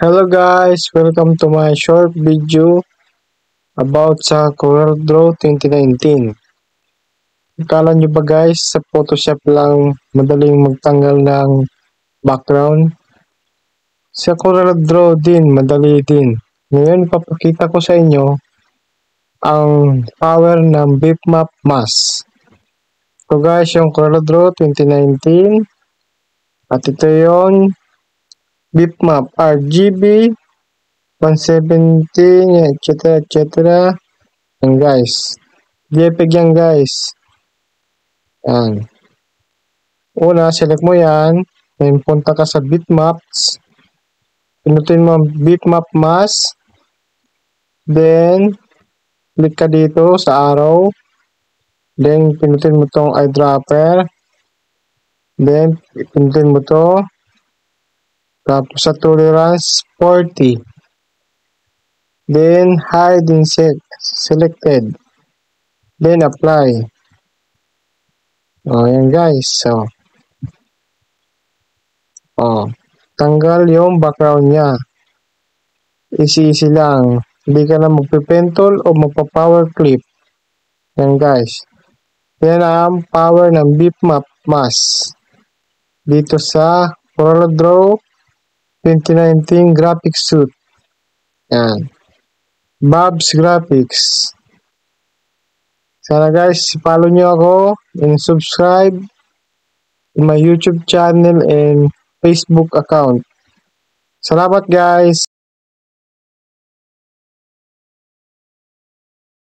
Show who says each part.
Speaker 1: Hello guys, welcome to my short video about sa CorelDRAW 2019. Akala nyo ba guys, sa Photoshop lang madaling magtanggal ng background? Sa CorelDRAW din, madali din. Ngayon, papakita ko sa inyo ang power ng bitmap mask. So guys, yung CorelDRAW 2019 at ito yung bitmap RGB 170, etc. Yan guys. JPEG yan guys. Yan. Una, select mo yan. Then, punta ka sa bitmaps. Pinutin mo bitmap mask. Then, click ka dito sa arrow. Then, pinutin mo tong eyedropper. Then, pinutin mo to. Tapos sa tolerance, 40. Then, hide and set. Selected. Then, apply. O, yan guys. So, tanggal yung background niya. Easy lang. Hindi ka na magpipentol o magpa-power clip. Yan guys. Yan ang power ng bitmap mask. Dito sa CorelDRAW 2019 graphics suite. Yan. Bob's Graphics. Sana guys, follow nyo ako and subscribe to my YouTube channel and Facebook account. Salamat guys!